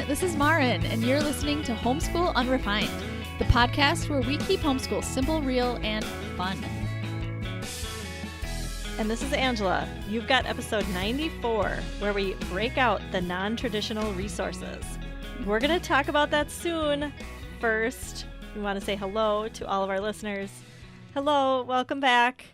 This is Maren, and you're listening to Homeschool Unrefined, the podcast where we keep homeschool simple, real, and fun. And this is Angela. You've got episode 94, where we break out the non-traditional resources. We're going to talk about that soon. First, we want to say hello to all of our listeners. Hello, welcome back.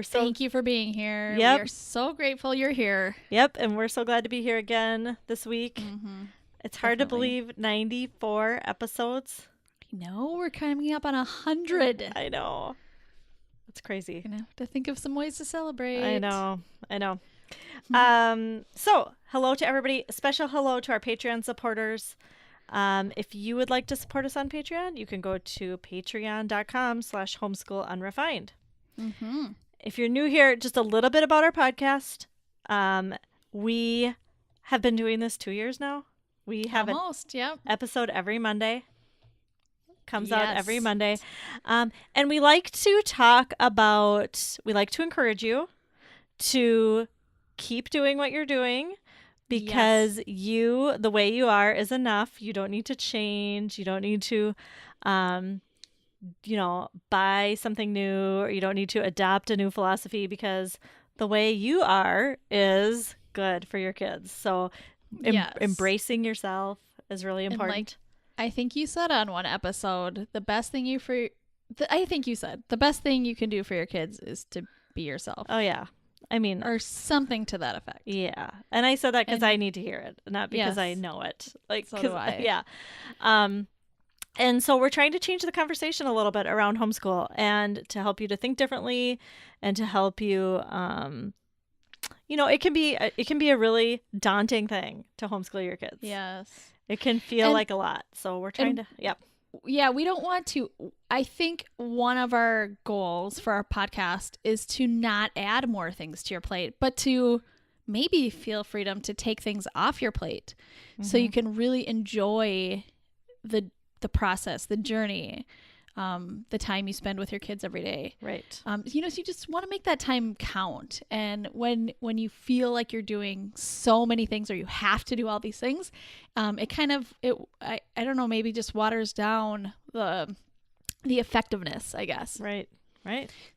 Thank you for being here. Yep. We are so grateful you're here. Yep, and we're so glad to be here again this week. Mm-hmm. It's hard to believe 94 episodes. I know, we're coming up on 100. I know. It's crazy. You're gonna have to think of some ways to celebrate. I know. So, hello to everybody. A special hello to our Patreon supporters. If you would like to support us on Patreon, you can go to patreon.com/homeschoolunrefined. Mm-hmm. If you're new here, just a little bit about our podcast. We have been doing this 2 years now. We have Almost, yep. an episode every Monday. Comes out every Monday. And we like to encourage you to keep doing what you're doing because the way you are is enough. You don't need to change. You don't need to buy something new, or you don't need to adopt a new philosophy, because the way you are is good for your kids. So embracing yourself is really important. I think you said on one episode, the best thing you can do for your kids is to be yourself. Oh yeah. I mean, or something to that effect. Yeah. And I said that because I need to hear it, not because I know it. So do I. Yeah. And so we're trying to change the conversation a little bit around homeschool, and to help you to think differently, and to help you, it can be a really daunting thing to homeschool your kids. Yes. It can feel like a lot. So we're trying to, Yeah, we don't want to. I think one of our goals for our podcast is to not add more things to your plate, but to maybe feel freedom to take things off your plate, so you can really enjoy the process, the journey, the time you spend with your kids every day. Right. So you just want to make that time count. And when you feel like you're doing so many things, or you have to do all these things, I don't know, maybe just waters down the effectiveness, I guess. Right.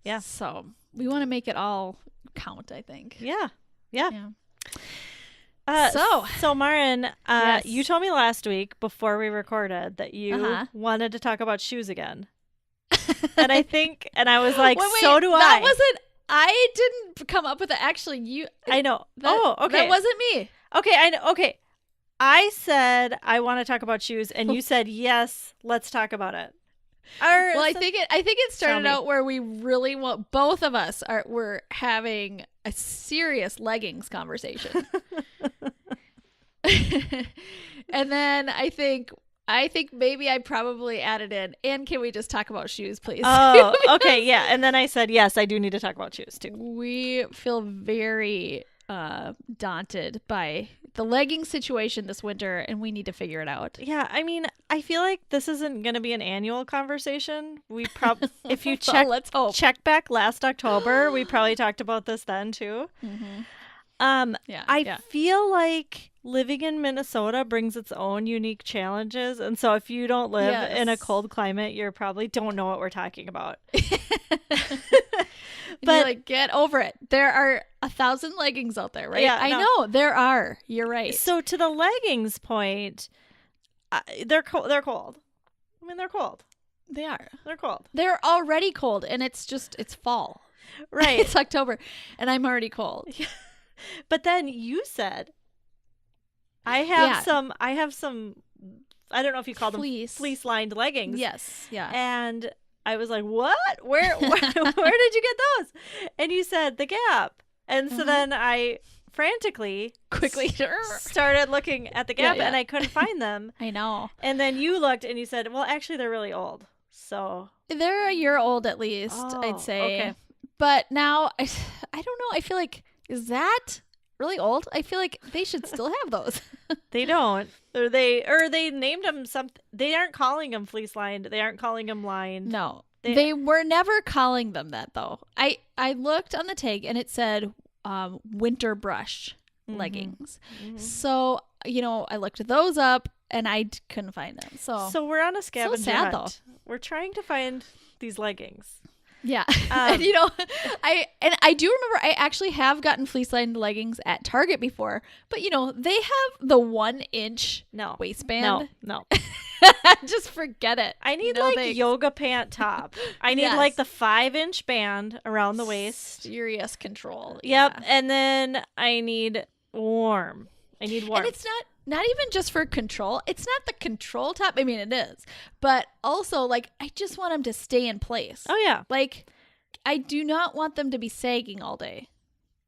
Yeah. So we want to make it all count, I think. Yeah. So Maren, yes. You told me last week before we recorded that you wanted to talk about shoes again. And I was like, wait, so do I. I didn't come up with it. Actually, you. I know. Okay. That wasn't me. Okay, I know. Okay. I said I want to talk about shoes, and you said, yes, let's talk about it. I think it started out where we really both of us were having a serious leggings conversation. And then I think maybe I probably added in, and can we just talk about shoes, please? Oh, okay, yeah. And then I said, yes, I do need to talk about shoes too. We feel very daunted by the leggings situation this winter, and we need to figure it out. Yeah, I mean, I feel like this isn't going to be an annual conversation. We if you let's hope. Check back last October, we probably talked about this then too. Mm-hmm. I feel like living in Minnesota brings its own unique challenges, and so if you don't live in a cold climate, you probably don't know what we're talking about. But get over it. There are 1,000 leggings out there, right? Yeah, I know there are. You're right. So to the leggings point, they're cold. I mean, they're cold. They are. They're cold. They're already cold, and it's fall. Right. It's October, and I'm already cold. Yeah. But then you said, I have some, I don't know if you call them fleece lined leggings. Yes. Yeah. And I was like, what? Where did you get those? And you said the Gap. And so then I quickly started looking at the Gap, and I couldn't find them. I know. And then you looked and you said, well, actually they're really old. So they're a year old at least, I'd say. Okay. But now I don't know. I feel like, is that really old? I feel like they should still have those. They don't. Or they named them something. They aren't calling them fleece lined. They aren't calling them lined. No. They were never calling them that, though. I looked on the tag and it said winter brush leggings. Mm-hmm. So I looked those up and I couldn't find them. So we're on a scavenger sad, hunt. We're trying to find these leggings. Yeah. And I do remember I actually have gotten fleece lined leggings at Target before, but they have the 1 inch waistband. No. Just forget it. I need yoga pant top. I need like the 5-inch band around the waist. Serious control. Yep. Yeah. And then I need warm. And it's not even just for control. It's not the control top. I mean, it is. But also, like, I just want them to stay in place. Oh, yeah. Like, I do not want them to be sagging all day.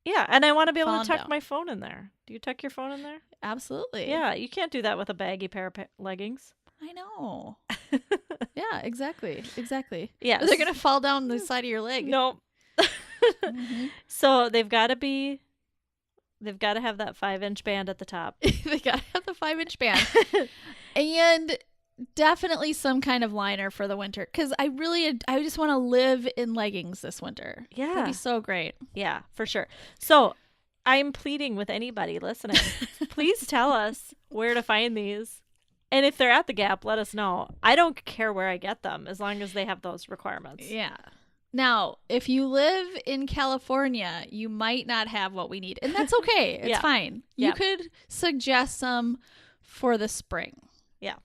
Yeah, and I want to be able to tuck my phone in there. Do you tuck your phone in there? Absolutely. Yeah, you can't do that with a baggy pair of leggings. I know. Yeah, exactly. Yeah. They're going to fall down the side of your leg. Nope. Mm-hmm. So they've got to have that 5-inch band at the top. They got to have the 5-inch band. And definitely some kind of liner for the winter. Because I just want to live in leggings this winter. Yeah. That'd be so great. Yeah, for sure. So I'm pleading with anybody listening. Please tell us where to find these. And if they're at the Gap, let us know. I don't care where I get them as long as they have those requirements. Yeah. Now, if you live in California, you might not have what we need. And that's okay. It's fine. You could suggest some for the spring. Yeah.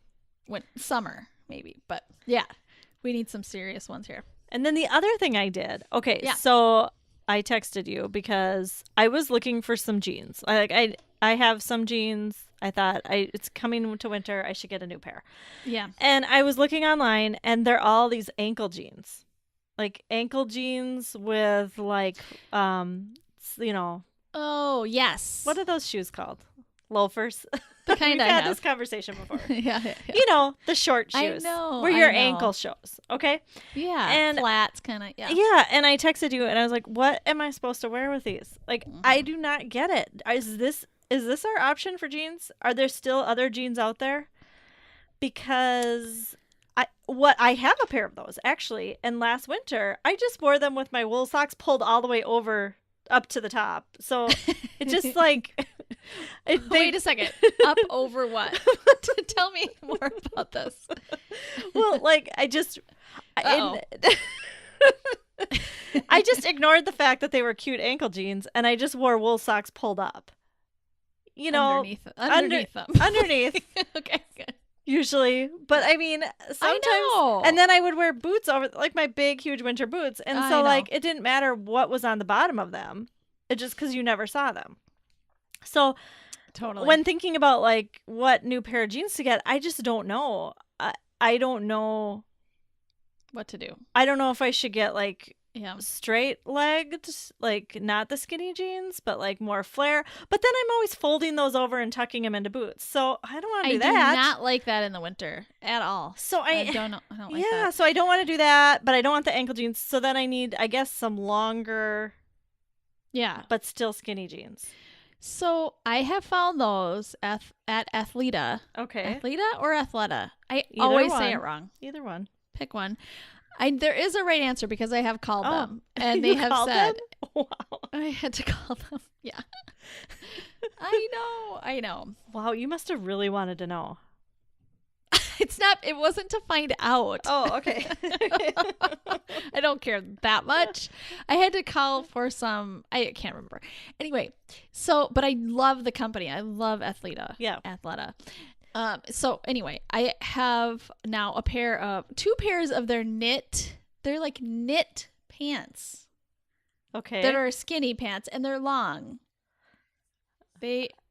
Summer, maybe. But yeah, we need some serious ones here. And then the other thing I did. Okay, so I texted you because I was looking for some jeans. I have some jeans. I thought it's coming to winter. I should get a new pair. Yeah. And I was looking online, and they're all these ankle jeans. Like ankle jeans with like, Oh, yes. What are those shoes called? Loafers. The kind We've I had have. this conversation before. Yeah. The short shoes. I know. Where your ankle shows. Okay. Yeah. And flats kind of. Yeah. Yeah. And I texted you and I was like, what am I supposed to wear with these? Like, I do not get it. Is this our option for jeans? Are there still other jeans out there? Because I have a pair of those actually. And last winter, I just wore them with my wool socks pulled all the way over up to the top. So it just like... Wait a second. Up over what? Tell me more about this. Well, like I just ignored the fact that they were cute ankle jeans, and I just wore wool socks pulled up. Underneath them. Underneath. Okay, good. Usually, but I mean, sometimes, and then I would wear boots over, like my big, huge winter boots, and so like it didn't matter what was on the bottom of them, it just because you never saw them. So totally, when thinking about like what new pair of jeans to get, I just don't know. I don't know what to do. I don't know if I should get like straight legged, like not the skinny jeans, but like more flare. But then I'm always folding those over and tucking them into boots. So I don't want to do that. I do not like that in the winter at all. So I don't like that. Yeah, so I don't want to do that, but I don't want the ankle jeans. So then I need, I guess, some longer, but still skinny jeans. So I have found those at Athleta. Okay. Athleta or Athleta? I always say it wrong. Either one. Pick one. There is a right answer because I have called them. And they have said. Wow. I had to call them. Yeah. I know. Wow, you must have really wanted to know. It wasn't to find out. Oh, okay. I don't care that much. I had to call for some, I can't remember. Anyway, but I love the company. I love Athleta. Yeah. Athleta. So anyway, I have now two pairs of their they're like knit pants. Okay. That are skinny pants and they're long.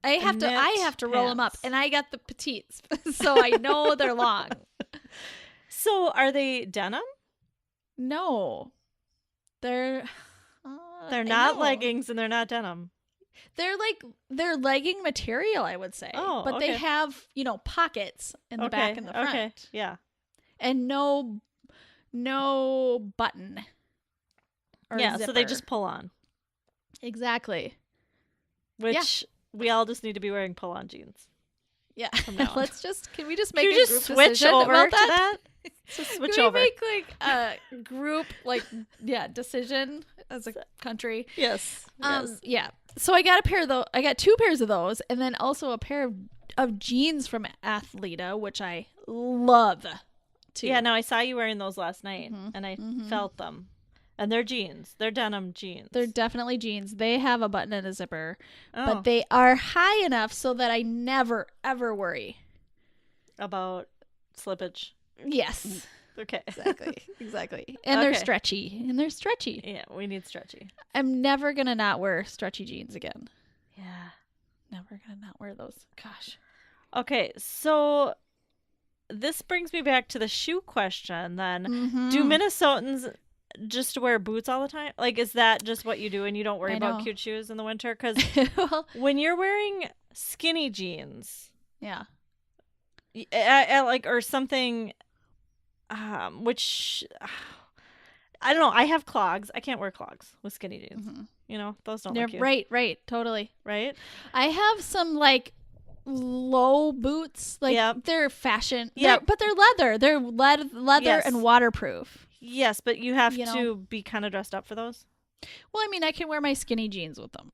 I have to roll them up, and I got the petites, so I know they're long. So are they denim? No, they're not leggings, and they're not denim. They're legging material, I would say. Oh, but they have pockets in the back and the front. Okay, yeah, and no button. Zipper. So they just pull on. Exactly. Which we all just need to be wearing pull-on jeans. Yeah. From now on. Can we just make a group switch decision over about to that? Just switch Can over. we make like a group decision as a country? Yes. Yeah. So I got I got 2 pairs of those, and then also a pair of of jeans from Athleta, which I love too. Yeah, no, I saw you wearing those last night, Mhm. and I Mhm. felt them. And they're jeans. They're denim jeans. They're definitely jeans. They have a button and a zipper, Oh, but they are high enough so that I never ever worry. about slippage. Yes. Okay. Exactly. And they're Okay. stretchy. Yeah, we need stretchy. I'm never going to not wear stretchy jeans again. Yeah. Never going to not wear those. Gosh. Okay, so this brings me back to the shoe question then. Mhm. Do Minnesotans just wear boots all the time? Like, is that just what you do and you don't worry I about know. cute shoes in the winter? Because Well, when you're wearing skinny jeans, yeah. I like, or something, which, I don't know. I have clogs. I can't wear clogs with skinny jeans. Mhm. You know, those don't They're look cute. right. Totally. Right? I have some like low boots. Like Yep. they're fashion. Yep. But they're leather. They're leather Yes. and waterproof. Yes, but you have You to know? be kind of dressed up for those. Well, I mean, I can wear my skinny jeans with them.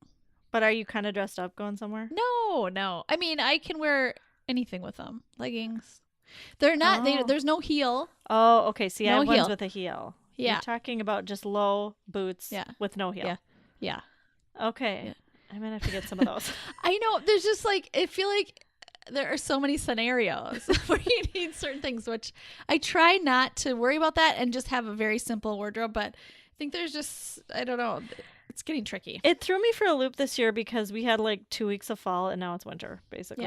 But are you kind of dressed up going somewhere? No. I mean, I can wear anything with them. Leggings. They're not. Oh. There's no heel. Oh, okay. See, I No have ones heel. with a heel. Yeah. You're talking about just low boots Yeah. with no heel. Yeah. Okay. Yeah. I might have to get some of those. I know. There's just like I feel like there are so many scenarios where you need certain things, which I try not to worry about that and just have a very simple wardrobe. But I think there's just I don't know. It's getting tricky. It threw me for a loop this year because we had like 2 weeks of fall and now it's winter, basically.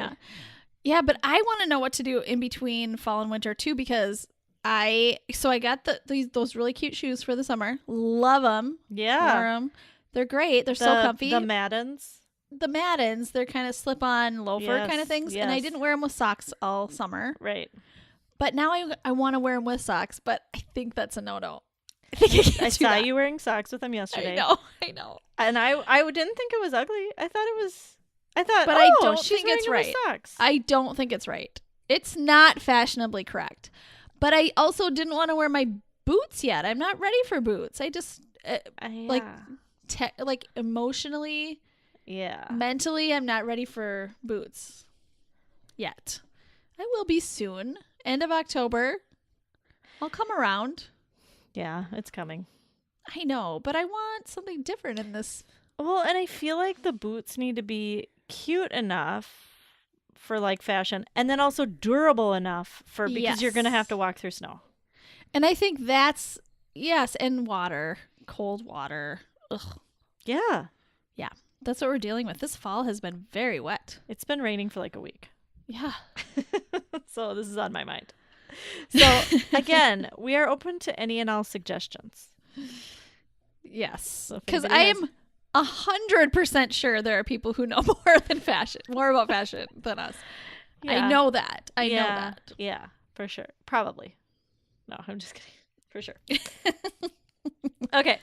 Yeah, but I want to know what to do in between fall and winter too because I got those really cute shoes for the summer. Love them. Yeah. Wore 'em. They're great. They're so comfy. The Maddens. The Maddens, they're kind of slip-on loafer kind of things, and I yes. didn't wear them with socks all summer. Right. But now I want to wear them with socks, but I think that's a no-no. I think I can't I do saw that. you wearing socks with them yesterday. I know. And I didn't think it was ugly. I thought, But oh, I don't she's think it's wearing them with right. Socks. I don't think it's right. It's not fashionably correct. But I also didn't want to wear my boots yet. I'm not ready for boots. I just like emotionally, yeah. mentally, I'm not ready for boots yet. I will be soon. End of October. I'll come around. Yeah, it's coming. I know, but I want something different in this. Well, and I feel like the boots need to be cute enough for like fashion and then also durable enough for because you're going to have to walk through snow. And I think that's and water, cold water. Ugh. Yeah. That's what we're dealing with. This fall has been very wet. It's been raining for like a week. Yeah. So this is on my mind. So again, we are open to any and all suggestions. Yes. So if Because anybody I has- am 100% sure there are people who know more about fashion than us. Yeah. I know that. I know that. Yeah, for sure. Probably. No, I'm just kidding. For sure. Okay.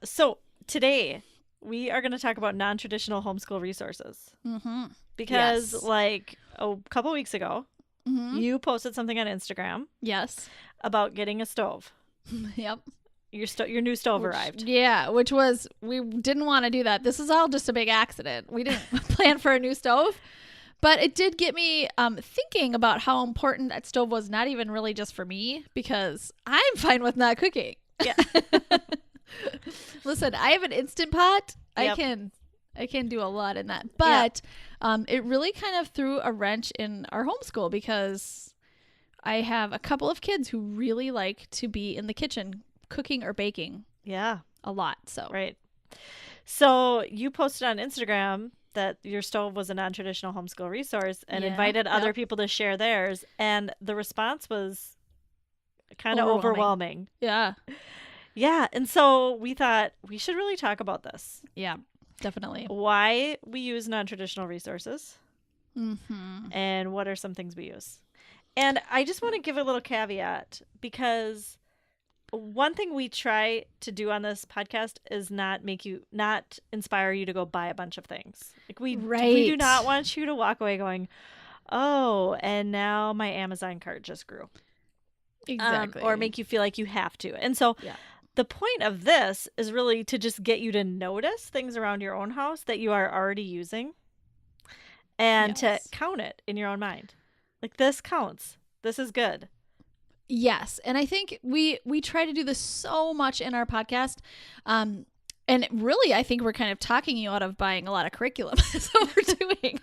So today we are going to talk about non-traditional homeschool resources Mm-hmm. because Yes. like a couple weeks ago, Mm-hmm. you posted something on Instagram Yes. about getting a stove. Yep. Your new stove arrived. Yeah, which was, we didn't want to do that. This is all just a big accident. We didn't plan for a new stove. But it did get me thinking about how important that stove was, not even really just for me, because I'm fine with not cooking. Yeah. Listen, I have an Instant Pot. Yep. I can do a lot in that. But it really kind of threw a wrench in our homeschool because I have a couple of kids who really like to be in the kitchen cooking or baking Yeah. a lot. So Right. So you posted on Instagram that your stove was a non-traditional homeschool resource and Yeah, invited other yep. people to share theirs. And the response was kind of Overwhelming. overwhelming. yeah. Yeah. And so we thought we should really talk about this. Yeah, definitely. Why we use non-traditional resources Mm-hmm. and what are some things we use. And I just want to give a little caveat because one thing we try to do on this podcast is not inspire you to go buy a bunch of things. Like we do Right. not want you to walk away going, "Oh, and now my Amazon cart just grew." Exactly. Or make you feel like you have to. And so Yeah. the point of this is really to just get you to notice things around your own house that you are already using and to Yes. count it in your own mind. Like, this counts. This is good. Yes. And I think we try to do this so much in our podcast. And really, I think we're kind of talking you out of buying a lot of curriculum. That's what we're doing.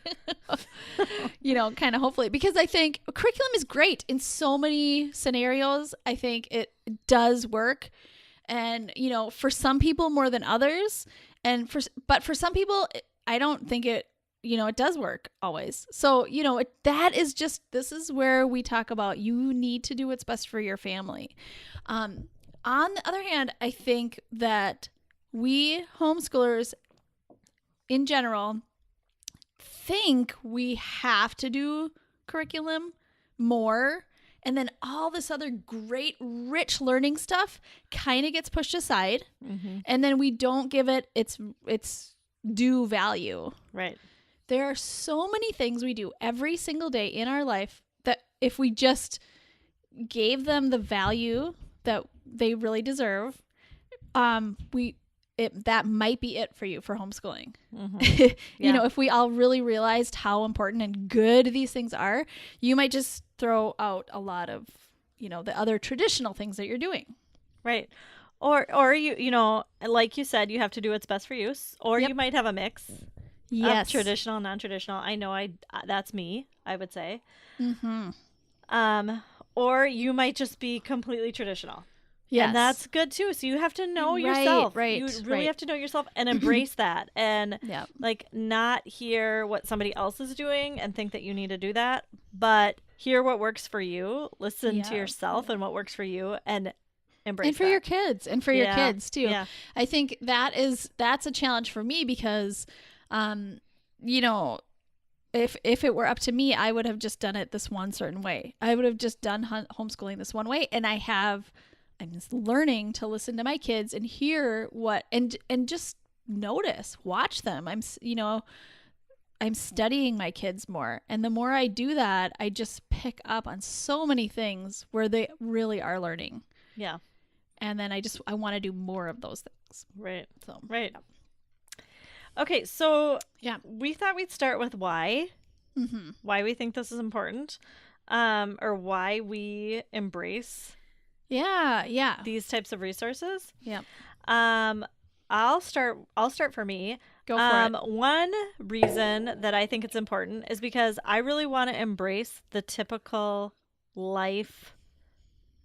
Kind of hopefully. Because I think curriculum is great in so many scenarios. I think it does work. And, for some people more than others. But for some people, I don't think it does work always. So, this is where we talk about you need to do what's best for your family. On the other hand, I think that we homeschoolers in general think we have to do curriculum more. And then all this other great, rich learning stuff kind of gets pushed aside. Mm-hmm. And then we don't give it its due value. Right. There are so many things we do every single day in our life that if we just gave them the value that they really deserve, that might be it for you for homeschooling. Mm-hmm. If we all really realized how important and good these things are, you might just throw out a lot of, the other traditional things that you're doing. Right. Or you like you said, you have to do what's best for you. Or Yep. you might have a mix. Yes. Of traditional and non-traditional. I know that's me, I would say. Mm-hmm. Or you might just be completely traditional. Yes. And that's good too. So you have to know yourself. Right. You really have to know yourself and embrace that. And Yep. not hear what somebody else is doing and think that you need to do that, but hear what works for you. Listen to yourself and what works for you, and embrace and for that. your kids and for your kids too. Yeah. I think that's a challenge for me because, if it were up to me, I would have just done it this one certain way. I would have just done homeschooling this one way. And I'm just learning to listen to my kids and hear what, and just watch them. I'm studying my kids more. And the more I do that, I just pick up on so many things where they really are learning. Yeah. And then I want to do more of those things. Right. So, right. Okay. So yeah, we thought we'd start with why we think this is important, or why we embrace these types of resources. Yeah. I'll start for me. Go for it. One reason that I think it's important is because I really want to embrace the typical life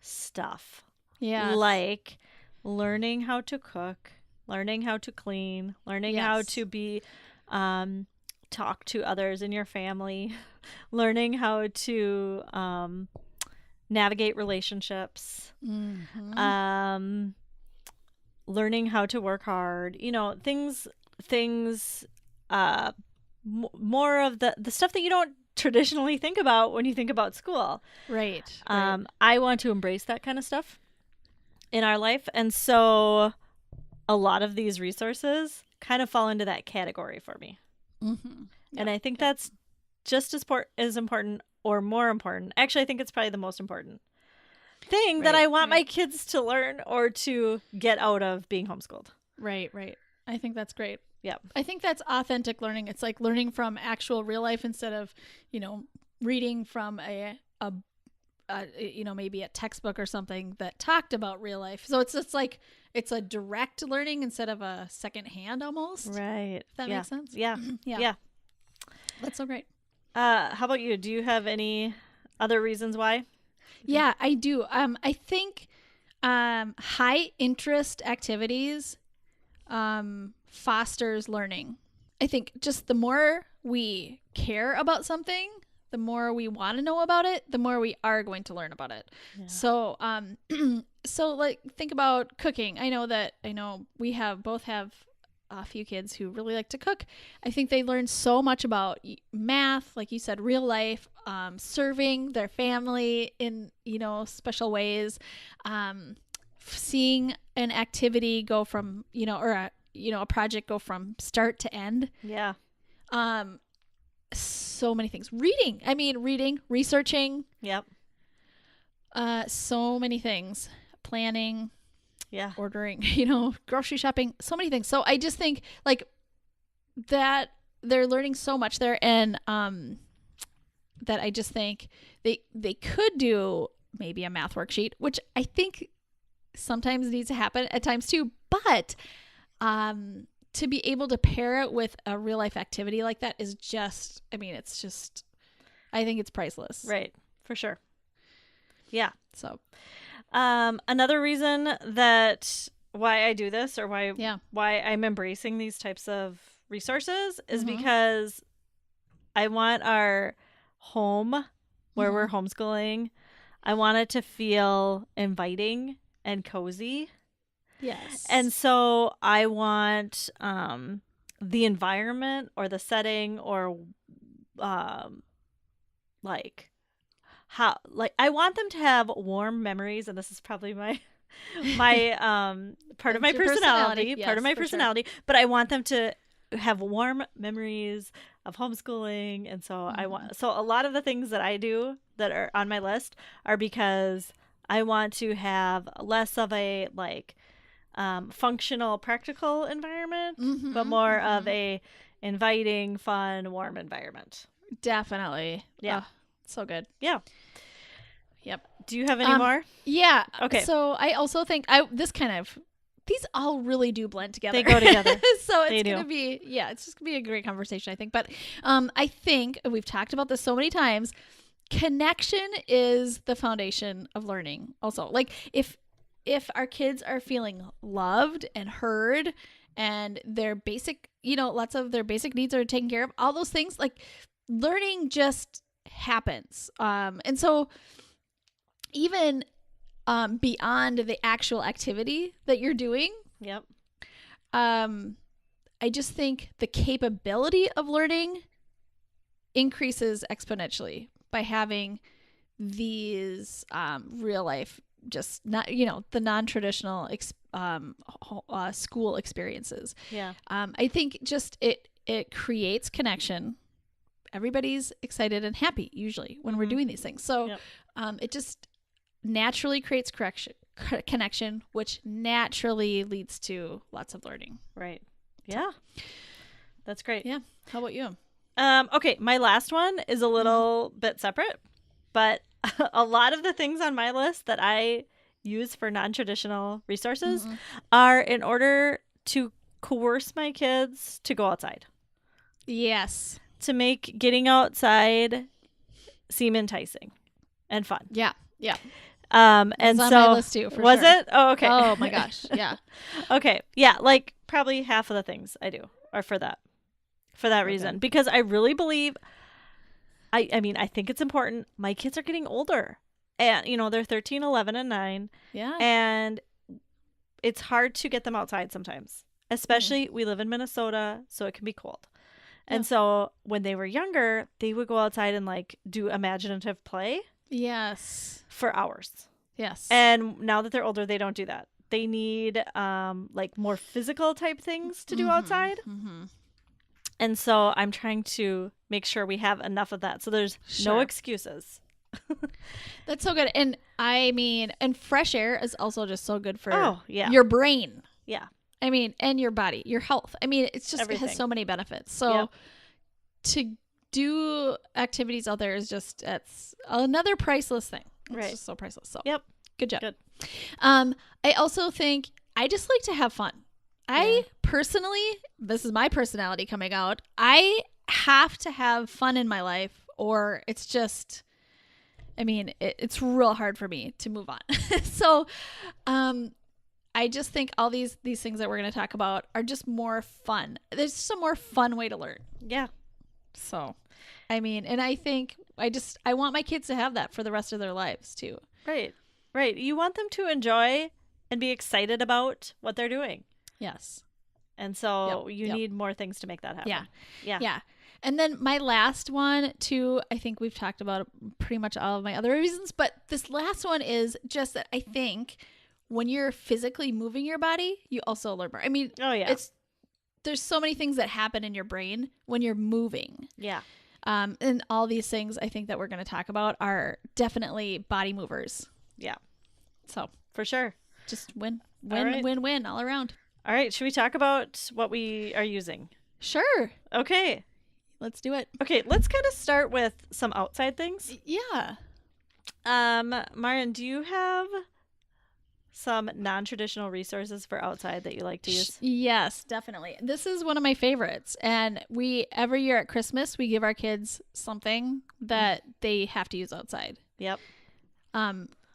stuff. Yeah. Like learning how to cook, learning how to clean, learning how Yes. to be talk to others in your family, learning how to navigate relationships, learning how to work hard, things more of the stuff that you don't traditionally think about when you think about school. Right. I want to embrace that kind of stuff in our life, and so a lot of these resources kind of fall into that category for me. And I think that's just as important or more important. Actually, I think it's probably the most important thing that I want my kids to learn or to get out of being homeschooled. Right. I think that's great. Yeah. I think that's authentic learning. It's like learning from actual real life instead of, reading from maybe a textbook or something that talked about real life. So it's like it's a direct learning instead of a secondhand almost. Right. If that makes sense. Yeah. Yeah. That's so great. How about you? Do you have any other reasons why? Yeah, I do. I think high interest activities fosters learning. I think just the more we care about something, the more we want to know about it, the more we are going to learn about it. Yeah. So, so like think about cooking. I know we both have a few kids who really like to cook. I think they learn so much about math, like you said, real life, serving their family in, special ways, seeing an activity go from, a project go from start to end. Yeah. So many things. Reading, researching. Yep. So many things. Planning. Yeah. Ordering, grocery shopping, so many things. So I just think like that they're learning so much there, and that I just think they could do maybe a math worksheet, which I think sometimes needs to happen at times too, but to be able to pair it with a real life activity like that is just, I mean, it's just, I think it's priceless. Right. For sure. Yeah. So another reason that why I do this, or why I'm embracing these types of resources, is because I want our home where we're homeschooling, I want it to feel inviting and cozy. yes. And so I want the environment or the setting, or like how, like, I want them to have warm memories, and this is probably my part of my personality, Yes, but I want them to have warm memories of homeschooling. And so I want, so a lot of the things that I do that are on my list are because I want to have less of a like functional, practical environment, but more of a inviting, fun, warm environment. Definitely. Yeah. So good. Yeah. Yep. Do you have any more? Yeah. Okay. So I also think these all really do blend together. They go together. So it's They going to do. be, it's just going to be a great conversation, I think. But I think we've talked about this so many times. Connection is the foundation of learning. Also, like if our kids are feeling loved and heard, and their basic, lots of their basic needs are taken care of, all those things, like learning just happens. And so even beyond the actual activity that you're doing, Yep. I just think the capability of learning increases exponentially by having these real life, just not, the non-traditional school experiences. Yeah. I think just it creates connection. Everybody's excited and happy usually when we're doing these things. So it just naturally creates connection, which naturally leads to lots of learning. Right. Yeah. That's great. Yeah. How about you? Okay, my last one is a little bit separate, but a lot of the things on my list that I use for non-traditional resources are in order to coerce my kids to go outside. Yes. To make getting outside seem enticing and fun. Yeah. Yeah. And It's so on my list too, for was sure. it? Oh, okay. Oh my gosh. Yeah. Okay. Yeah, like probably half of the things I do are for that reason, because I really believe, I mean, I think it's important. My kids are getting older, and they're 13, 11, and 9. Yeah. And it's hard to get them outside sometimes, especially we live in Minnesota, so it can be cold. And so when they were younger, they would go outside and like do imaginative play. Yes. For hours. Yes. And now that they're older, they don't do that. They need like more physical type things to do outside. And so I'm trying to make sure we have enough of that. So there's no excuses. That's so good. And I mean, and fresh air is also just so good for your brain. Yeah. I mean, and your body, your health. I mean, it's just, everything. It has so many benefits. So to do activities out there is just, it's another priceless thing. It's just so priceless. So good job. Good. I also think I just like to have fun. I personally, this is my personality coming out, I have to have fun in my life, or it's just, I mean, it's real hard for me to move on. So I just think all these things that we're going to talk about are just more fun. There's just a more fun way to learn. Yeah. So, I mean, and I think I want my kids to have that for the rest of their lives too. Right. Right. You want them to enjoy and be excited about what they're doing. Yes. And so you need more things to make that happen. Yeah. Yeah. Yeah. And then my last one too, I think we've talked about pretty much all of my other reasons, but this last one is just that I think when you're physically moving your body, you also learn more. I mean, there's so many things that happen in your brain when you're moving. Yeah. And all these things I think that we're going to talk about are definitely body movers. Yeah. So for sure. Just win all around. All right. Should we talk about what we are using? Sure. Okay. Let's do it. Okay, let's kind of start with some outside things. Yeah. Maren, do you have some non-traditional resources for outside that you like to use? Yes, definitely. This is one of my favorites. And every year at Christmas, we give our kids something that they have to use outside. Yep.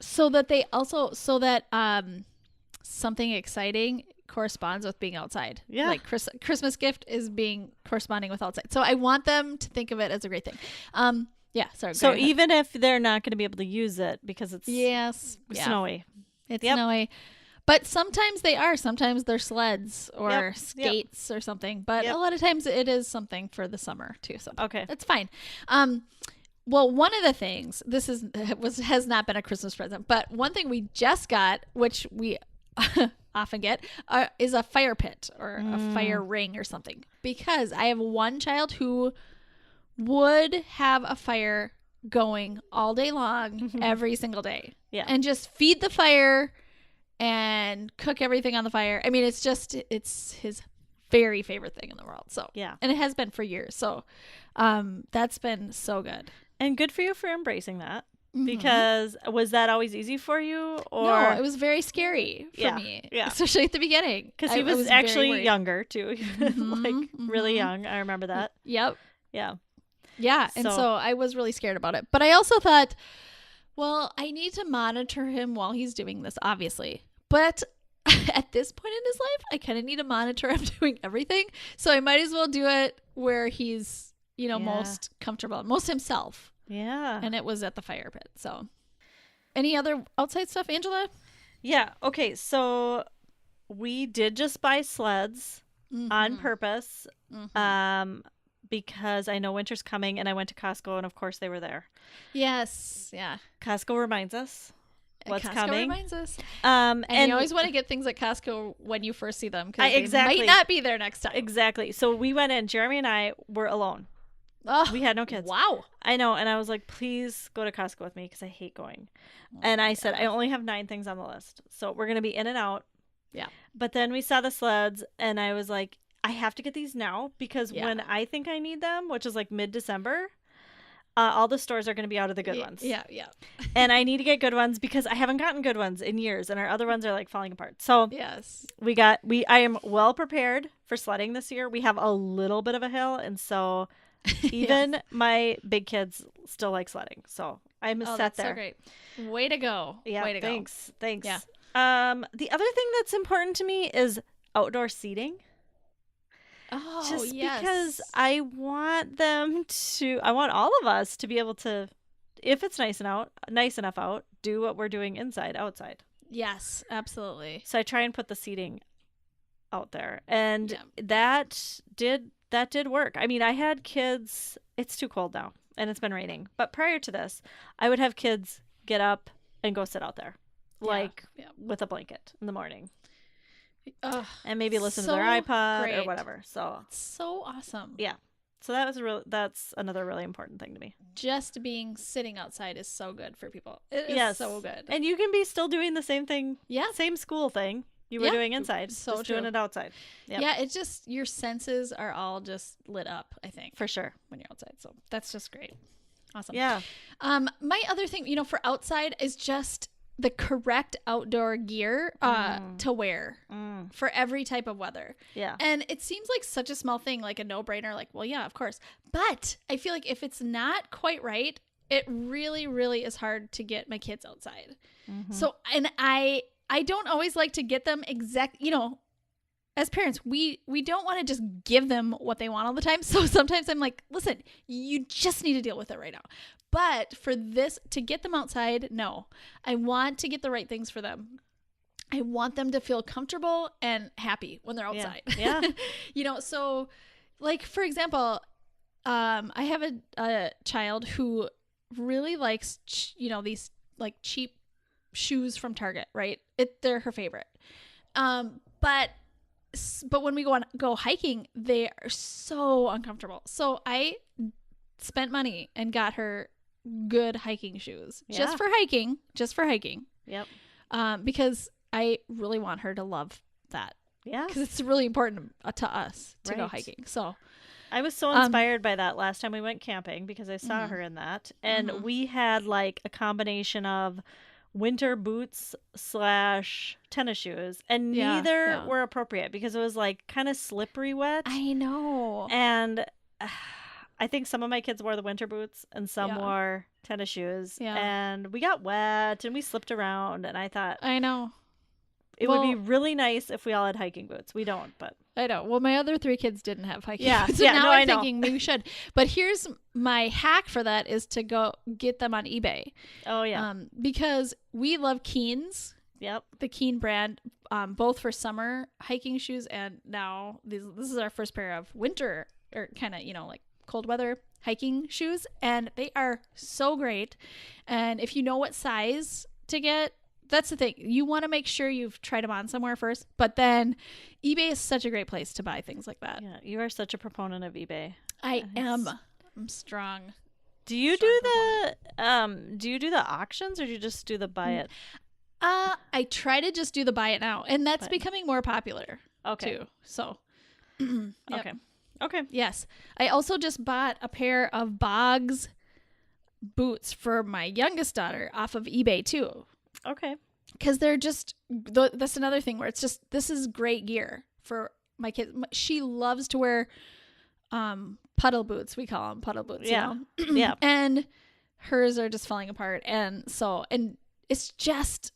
So that something exciting corresponds with being outside. Yeah. Like Christmas gift is being corresponding with outside. So I want them to think of it as a great thing. Yeah. Sorry. So even if they're not going to be able to use it because it's snowy. It's snowy. But sometimes they are. Sometimes they're sleds or skates or something. But a lot of times it is something for the summer too. So that's fine. Well, one of the things, has not been a Christmas present, but one thing we just got, which we often get, is a fire pit or a fire ring or something. Because I have one child who would have a fire going all day long, every single day. Yeah. And just feed the fire and cook everything on the fire. I mean, it's his very favorite thing in the world. So, and it has been for years. So, that's been so good. And good for you for embracing that. Because was that always easy for you? Or no, it was very scary for me, especially at the beginning. Because he was actually younger too, really young. I remember that. Yep. Yeah. Yeah, and so I was really scared about it. But I also thought, well, I need to monitor him while he's doing this, obviously. But at this point in his life, I kind of need to monitor him doing everything. So I might as well do it where he's, most comfortable, most himself. Yeah. And it was at the fire pit. So any other outside stuff, Angela? Yeah. Okay. So we did just buy sleds on purpose. Because I know winter's coming and I went to Costco and of course they were there. Yes. Yeah. Costco reminds us what's Costco coming. Reminds us. And you always want to get things at Costco when you first see them because they might not be there next time. Exactly. So we went in. Jeremy and I were alone. Oh, we had no kids. Wow. I know. And I was like, please go to Costco with me because I hate going. And I said, I only have 9 things on the list. So we're going to be in and out. Yeah. But then we saw the sleds and I was like, I have to get these now because when I think I need them, which is like mid-December, all the stores are going to be out of the good ones. Yeah, yeah. And I need to get good ones because I haven't gotten good ones in years and our other ones are like falling apart. So yes, I am well prepared for sledding this year. We have a little bit of a hill. And so even my big kids still like sledding. So I'm set there. So great. Way to go. Yeah. Way to thanks. go. Thanks. Yeah. The other thing that's important to me is outdoor seating. Oh, just yes. because I want all of us to be able to, if it's nice enough out, do what we're doing outside. Yes, absolutely. So I try and put the seating out there, and that did work. I mean, I had kids. It's too cold now, and it's been raining. But prior to this, I would have kids get up and go sit out there, with a blanket in the morning. And maybe listen to their iPod or whatever. So it's so awesome. Yeah. So that's another really important thing to me. Just sitting outside is so good for people. It is so good. And you can be still doing the same thing. Yeah. Same school thing you were doing inside. So just doing it outside. Yep. Yeah. It's just your senses are all just lit up, I think. For sure. When you're outside. So that's just great. Awesome. Yeah. My other thing, for outside is just the correct outdoor gear to wear for every type of weather. Yeah. And it seems like such a small thing, like a no-brainer, like, well, yeah, of course. But I feel like if it's not quite right, it really, really is hard to get my kids outside. So, and I don't always like to get them as parents, we don't want to just give them what they want all the time. So sometimes I'm like, listen, you just need to deal with it right now. But for this, to get them outside, no. I want to get the right things for them. I want them to feel comfortable and happy when they're outside. Yeah. So like, for example, I have a child who really likes, these like cheap shoes from Target, right? They're her favorite. But when we go hiking, they are so uncomfortable. So I spent money and got her good hiking shoes just for hiking. Yep. Because I really want her to love that. Yeah. Because it's really important to us to go hiking. So, I was so inspired by that last time we went camping because I saw her in that. And we had like a combination of winter boots / tennis shoes, and neither were appropriate because it was like kind of slippery wet. I know. And I think some of my kids wore the winter boots and some wore tennis shoes. Yeah. And we got wet and we slipped around, and I thought, I know. It would be really nice if we all had hiking boots. We don't, but I know. Well, my other 3 kids didn't have hiking boots. So now I'm thinking maybe we should. But here's my hack for that is to go get them on eBay. Oh, yeah. Because we love Keens. Yep. The Keen brand, both for summer hiking shoes, and now this is our first pair of winter or kind of, like cold weather hiking shoes, and they are so great. And if you know what size to get, that's the thing. You want to make sure you've tried them on somewhere first, but then eBay is such a great place to buy things like that. Yeah, you are such a proponent of eBay. I am. I'm strong. Do you do the auctions, or do you just do the buy it? I try to just do the buy it now, and that's becoming more popular. Too. So, yep. Okay. Yes. I also just bought a pair of Boggs boots for my youngest daughter off of eBay too. Okay. Because they're just, that's another thing where it's just, this is great gear for my kid. She loves to wear puddle boots. We call them puddle boots. Yeah. Yeah. And hers are just falling apart. And so, and it's just,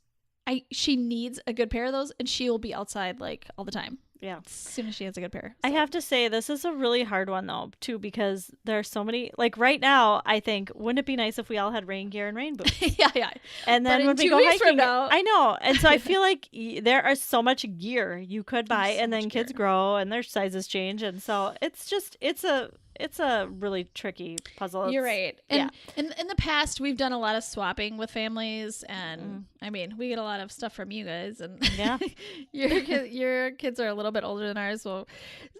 she needs a good pair of those, and she will be outside like all the time. Yeah. As soon as she has a good pair. So. I have to say, this is a really hard one, though, too, because there are so many. Like right now, I think, wouldn't it be nice if we all had rain gear and rain boots? Yeah. And then when we go hiking, from now, I know. And so I feel like there are so much gear you could buy, and then kids grow and their sizes change. And so it's just, it's a really tricky puzzle. You're right. And in the past, we've done a lot of swapping with families, and I mean, we get a lot of stuff from you guys, and your kids are a little bit older than ours. So,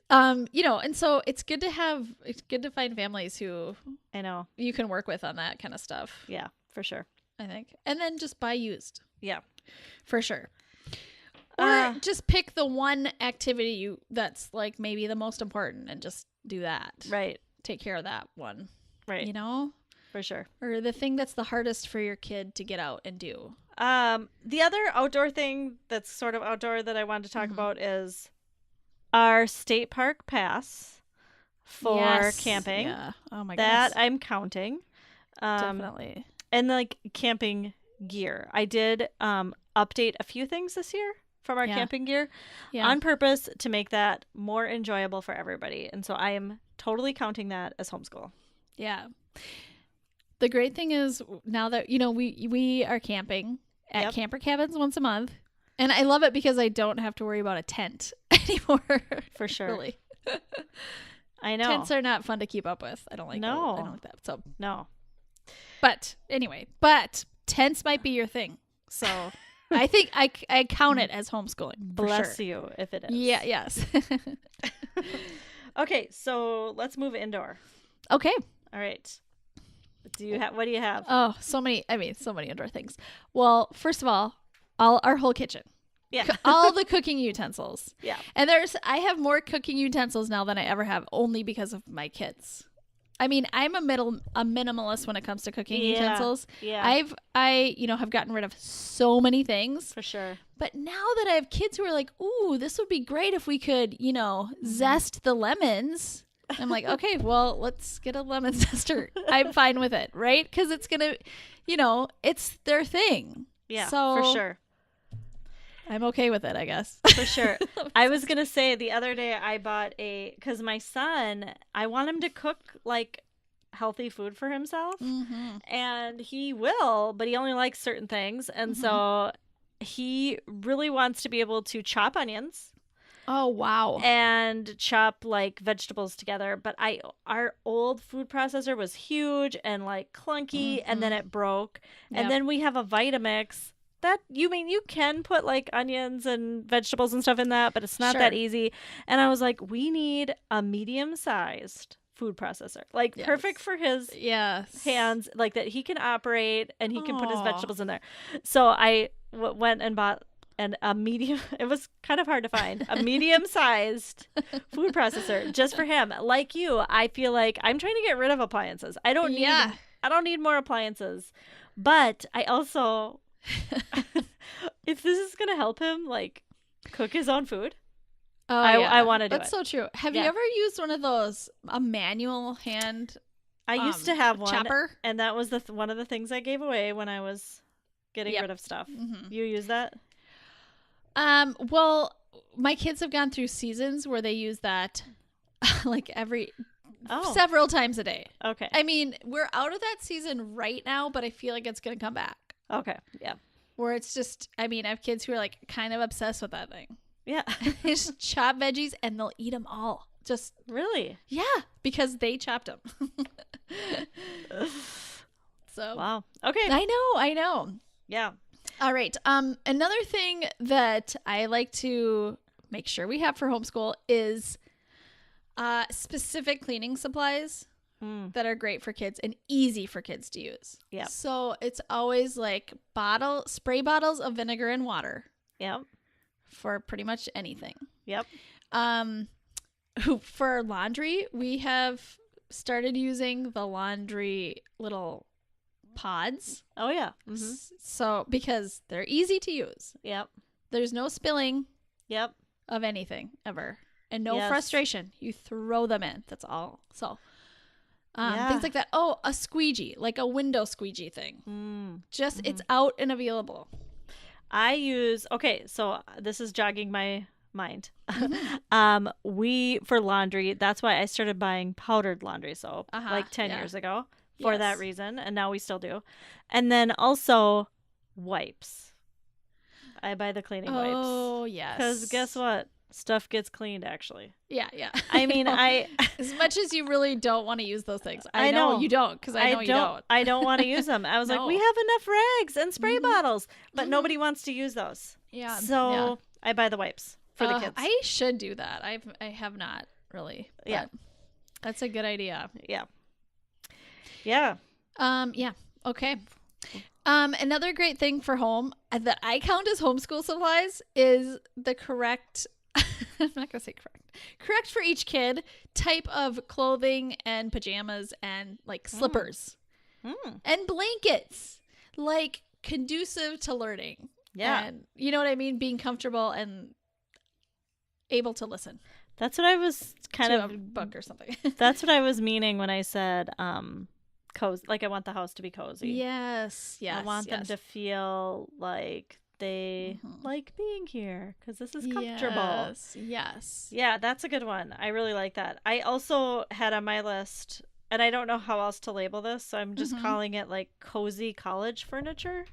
and so it's good to find families who I know you can work with on that kind of stuff. Yeah, for sure. I think. And then just buy used. Yeah, for sure. Or just pick the one activity that's like maybe the most important and just do that. Right. Take care of that one. Right. For sure. Or the thing that's the hardest for your kid to get out and do. The other outdoor thing that's sort of outdoor that I wanted to talk about is our state park pass for camping. Yeah. Oh my gosh. That I'm counting. Definitely. And like camping gear. I did update a few things this year from our camping gear on purpose to make that more enjoyable for everybody. And so I am totally counting that as homeschool. Yeah. The great thing is now that, we are camping at camper cabins once a month. And I love it because I don't have to worry about a tent anymore. For sure. Really. I know. Tents are not fun to keep up with. I don't like that. I don't like that. So no. But anyway, tents might be your thing. So I think I count it as homeschooling. Bless you if it is. Yeah, yes. Okay, so let's move indoor. Okay. All right. What do you have? Oh, so many indoor things. Well, first of all, our whole kitchen. Yeah. All the cooking utensils. Yeah. And I have more cooking utensils now than I ever have, only because of my kids. I mean, I'm a minimalist when it comes to cooking utensils. Yeah. I have gotten rid of so many things. For sure. But now that I have kids who are like, ooh, this would be great if we could, zest the lemons. I'm like, okay, well, let's get a lemon zester. I'm fine with it, right? Because it's going to, it's their thing. Yeah, so for sure. I'm okay with it, I guess. For sure. I was going to say the other day I bought because my son, I want him to cook like healthy food for himself. Mm-hmm. And he will, but he only likes certain things. And so he really wants to be able to chop onions. Oh, wow. And chop like vegetables together. But our old food processor was huge and like clunky, and then it broke. Yep. And then we have a Vitamix. That you can put like onions and vegetables and stuff in that, but it's not that easy. And I was like, we need a medium-sized food processor, like perfect for his hands, like that he can operate and he can put his vegetables in there. So I went and bought and a medium. It was kind of hard to find a medium-sized food processor just for him. Like you, I feel like I'm trying to get rid of appliances. I don't need more appliances. But I also, if this is gonna help him like cook his own food, I want to do it. That's so true. Have you ever used one of those a manual hand? I used to have one chopper, and that was one of the things I gave away when I was getting rid of stuff. Mm-hmm. You use that? Well, my kids have gone through seasons where they use that like several times a day. Okay. I mean, we're out of that season right now, but I feel like it's going to come back. Okay. Yeah. Where it's just, I mean, I have kids who are like kind of obsessed with that thing. Yeah. They just chop veggies and they'll eat them all. Just really? Yeah, because they chopped them. So. Wow. Okay. I know. Yeah. All right. Another thing that I like to make sure we have for homeschool is specific cleaning supplies that are great for kids and easy for kids to use. Yeah. So it's always like spray bottles of vinegar and water. Yep. For pretty much anything. Yep. For laundry, we have started using the laundry little pods. Oh yeah. Mm-hmm. So because they're easy to use. Yep. There's no spilling. Yep. Of anything ever, and no frustration. You throw them in. That's all. So things like that. Oh, a squeegee, like a window squeegee thing. Just it's out and available. So this is jogging my mind. We for laundry, that's why I started buying powdered laundry soap like 10 years ago for that reason, and now we still do. And then also wipes. I buy the cleaning wipes. Oh, yes. Because guess what? Stuff gets cleaned, actually. Yeah. I mean, as much as you really don't want to use those things. I know you don't, because I know you don't. I don't want to use them. I was like, we have enough rags and spray bottles, but nobody wants to use those. Yeah. So I buy the wipes for the kids. I should do that. I have not really. Yeah. That's a good idea. Yeah. Yeah. Yeah. Okay. Another great thing for home that I count as homeschool supplies is the correct, I'm not going to say correct for each kid type of clothing and pajamas and like slippers and blankets, like conducive to learning. Yeah. And you know what I mean? Being comfortable and able to listen. That's what I was a book or something. That's what I was meaning when I said, cozy. Like I want the house to be cozy. Yes. I want them to feel like they like being here because this is comfortable. Yes. Yeah, that's a good one. I really like that. I also had on my list, and I don't know how else to label this, so I'm just calling it like cozy college furniture.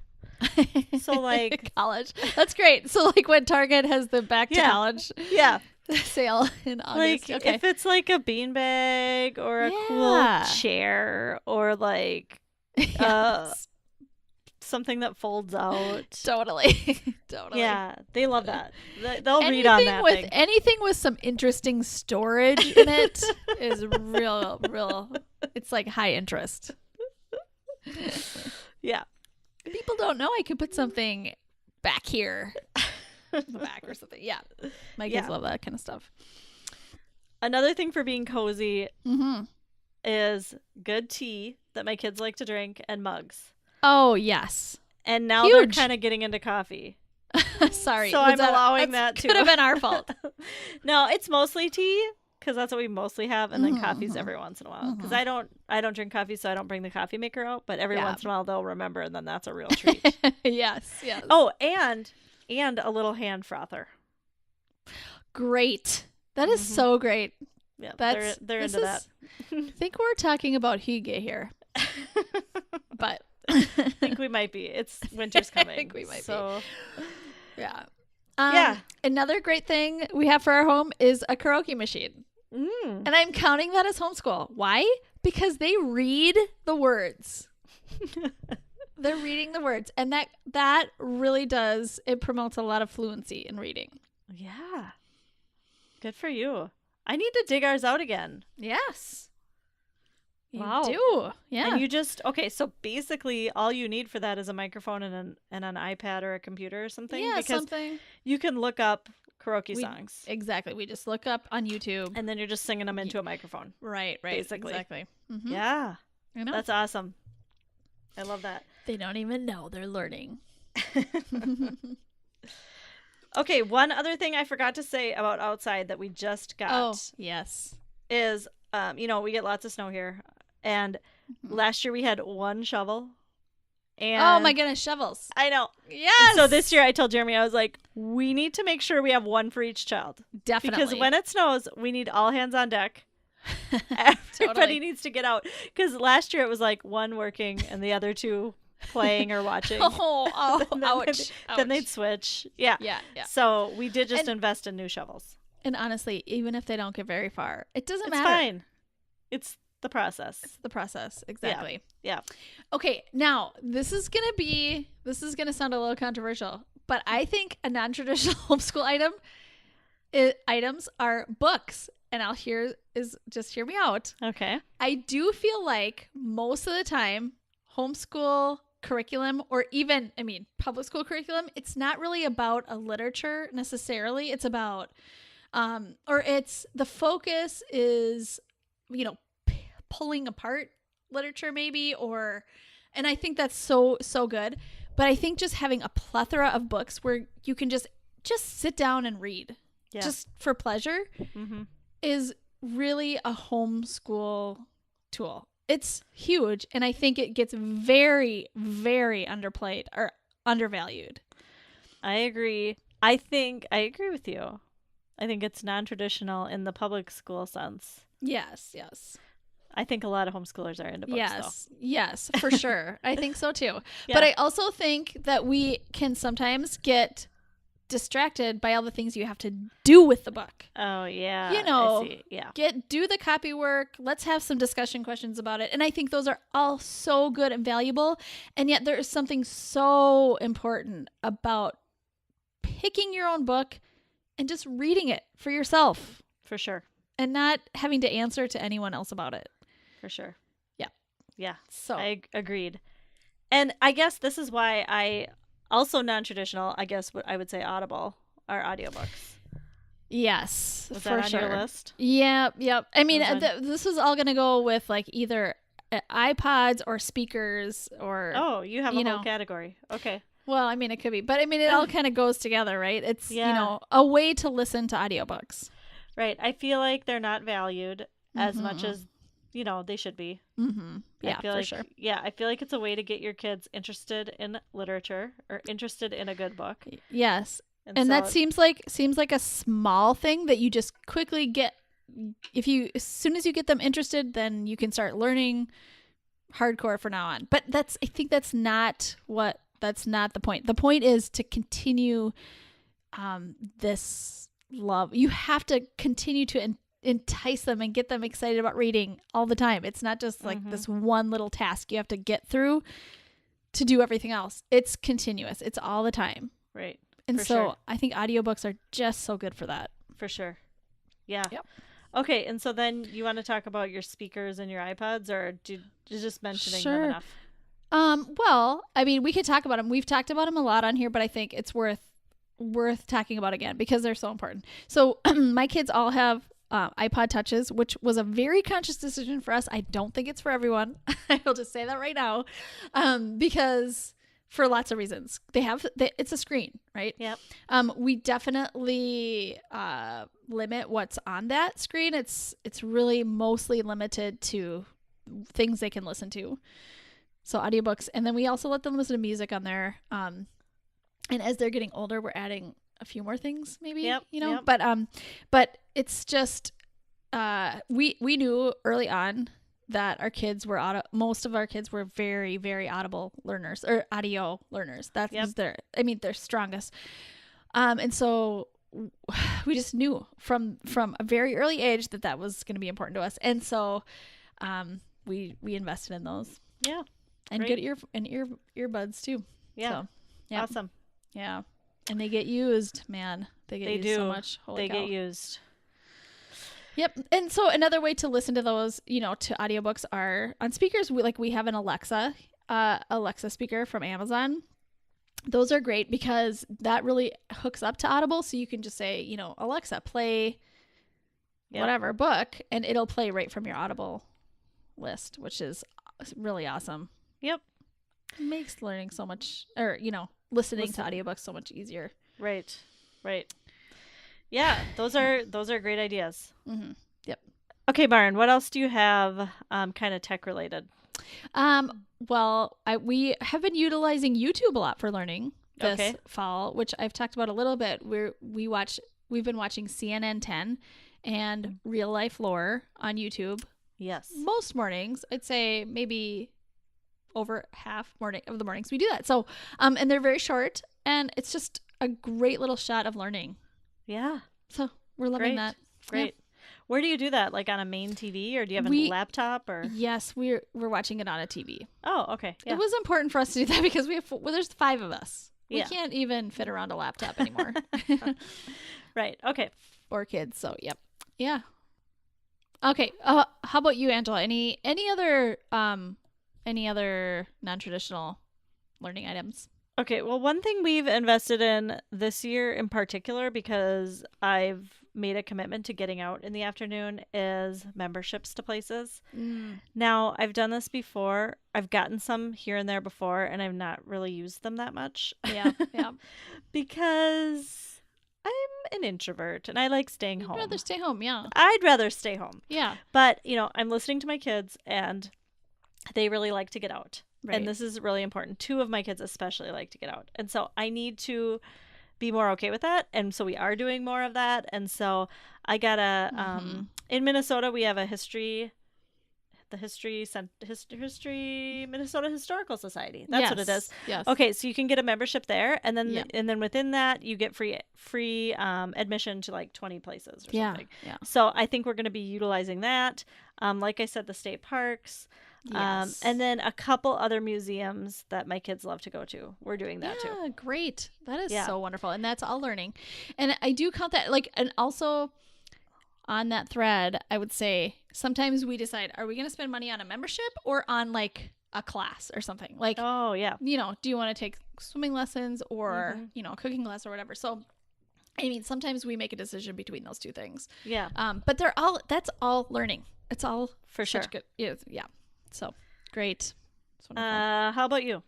So like college. That's great. So like when Target has the back to college. Yeah. Sale in August. Like if it's like a beanbag or a cool chair or like something that folds out. Totally. Yeah, they love that. They'll read on that thing. Anything with some interesting storage in it is real. It's like high interest. Yeah. People don't know I could put something back here. The back or something. Yeah. My kids love that kind of stuff. Another thing for being cozy is good tea that my kids like to drink and mugs. Oh, yes. And now they're kind of getting into coffee. Sorry. So I'm allowing that too. Could have been our fault. No, it's mostly tea because that's what we mostly have, and then coffee's every once in a while. Because I don't drink coffee, so I don't bring the coffee maker out. But every once in a while they'll remember, and then that's a real treat. Yes. Oh, and a little hand frother. Great. That is so great. Yeah, they're into that. I think we're talking about hygge here. But I think we might be. It's winter's coming. I think we might be. Yeah. Another great thing we have for our home is a karaoke machine. And I'm counting that as homeschool. Why? Because they read the words. They're reading the words. And that really does. It promotes a lot of fluency in reading. Yeah. Good for you. I need to dig ours out again. Yes. You Wow. do. Yeah. And you just, okay, so basically all you need for that is a microphone and an iPad or a computer or something. Yeah, because something. you can look up karaoke songs. Exactly. We just look up on YouTube. And then you're just singing them into a microphone. Right. Basically. Exactly. Mm-hmm. Yeah. I know. That's awesome. I love that. They don't even know they're learning. Okay, one other thing I forgot to say about outside that we just got Oh, yes. is, we get lots of snow here. And last year we had one shovel. And Oh my goodness, shovels. I know. Yes. And so this year I told Jeremy, I was like, we need to make sure we have one for each child. Definitely. Because when it snows, we need all hands on deck. Everybody needs to get out. Because last year it was like one working and the other two playing or watching. Oh, ouch. Then they'd switch. Yeah. Yeah. So we did just invest in new shovels. And honestly, even if they don't get very far, it doesn't It's matter. fine. It's the process. It's the process. Exactly. Yeah. Okay, now this is gonna sound a little controversial, but I think a non-traditional homeschool items are books. And hear me out. Okay. I do feel like most of the time, homeschool curriculum or even, public school curriculum, it's not really about a literature necessarily. It's about, the focus is, pulling apart literature maybe, and I think that's so good. But I think just having a plethora of books where you can just sit down and read, just for pleasure, is really a homeschool tool. It's huge, and I think it gets very, very underplayed or undervalued. I agree. I agree with you. I think it's non-traditional in the public school sense. Yes. I think a lot of homeschoolers are into books, though. Yes, for sure. I think so too. Yeah. But I also think that we can sometimes get distracted by all the things you have to do with the book. Oh, yeah. I see. Yeah. Do the copy work. Let's have some discussion questions about it. And I think those are all so good and valuable. And yet there is something so important about picking your own book and just reading it for yourself. For sure. And not having to answer to anyone else about it. For sure. Yeah. Yeah. So I agreed. And I guess this is why I also non-traditional, I guess what I would say Audible are audiobooks. Yes. Was for that on sure. your list? Yep. I mean, Okay. this is all going to go with like either iPods or speakers or. Oh, you have a whole category. Okay. Well, it could be. But it all kind of goes together, right? It's, a way to listen to audiobooks. Right. I feel like they're not valued as much as, they should be. Mm-hmm. Yeah, for sure. Yeah, I feel like it's a way to get your kids interested in literature or interested in a good book. Yes. And so that seems like a small thing that you just quickly get. As soon as you get them interested, then you can start learning hardcore from now on. But I think that's not the point. The point is to continue this love. You have to continue to entice them and get them excited about reading all the time. It's not just like this one little task you have to get through to do everything else. It's continuous. It's all the time. Right. And so I think audiobooks are just so good for that. For sure. Yeah. Yep. Okay. And so then you want to talk about your speakers and your iPods, or did you just mentioning them enough? Well, we could talk about them. We've talked about them a lot on here, but I think it's worth talking about again because they're so important. So my kids all have iPod Touches, which was a very conscious decision for us. I don't think it's for everyone. I'll just say that right now, because for lots of reasons. It's a screen, right? Yep. We definitely limit what's on that screen. It's really mostly limited to things they can listen to. So audiobooks, and then we also let them listen to music on there. And as they're getting older, we're adding a few more things, maybe. Yep. But it's just we knew early on that our kids were most of our kids were very, very audible learners or audio learners. That was their strongest. And so we just knew from a very early age that was going to be important to us. And so we invested in those. Yeah. And great. good earbuds too. Yeah. So, yeah. Awesome. Yeah. And they get used, man. They get used so much. They get used. Yep. And so another way to listen to those, to audiobooks are on speakers. We have an Alexa speaker from Amazon. Those are great because that really hooks up to Audible. So you can just say, Alexa, play whatever book, and it'll play right from your Audible list, which is really awesome. Yep. It makes learning so much, or, listening to audiobooks so much easier. Right. Yeah, those are great ideas. Mm-hmm. Yep. Okay, Maren, what else do you have kind of tech related? Well, we have been utilizing YouTube a lot for learning this fall, which I've talked about a little bit. We've been watching CNN 10 and Real Life Lore on YouTube. Yes. Most mornings, I'd say maybe over half of the mornings we do that. So, and they're very short, and it's just a great little shot of learning. Yeah. So we're loving that. Great. Yeah. Where do you do that? Like on a main TV, or do you have a laptop? Or yes, we're watching it on a TV. Oh, okay. Yeah. It was important for us to do that because there's 5 of us. We can't even fit around a laptop anymore. Right. Okay. 4 kids. So yep. Yeah. Okay. How about you, Angela? Any other non-traditional learning items? Okay, well, one thing we've invested in this year in particular, because I've made a commitment to getting out in the afternoon, is memberships to places. Now, I've done this before. I've gotten some here and there before, and I've not really used them that much. Yeah. Because I'm an introvert, and I like staying home. I'd rather stay home, yeah. I'd rather stay home. Yeah. But, I'm listening to my kids, and they really like to get out. Right. And this is really important. 2 of my kids especially like to get out. And so I need to be more okay with that. And so we are doing more of that. And so I got in Minnesota, we have a Minnesota Historical Society. That's what it is. Yes. Okay. So you can get a membership there. And then within that, you get free admission to like 20 places or something. Yeah. So I think we're going to be utilizing that. Like I said, the state parks. Yes. And then a couple other museums that my kids love to go to. We're doing that too. Yeah, great. That is so wonderful. And that's all learning. And I do count that and also on that thread, I would say sometimes we decide, are we going to spend money on a membership or on like a class or something? Like, oh yeah. Do you want to take swimming lessons or, a cooking class or whatever? So, I mean, sometimes we make a decision between those 2 things. Yeah. But that's all learning. It's all for sure. Good. Yeah. So great. How about you?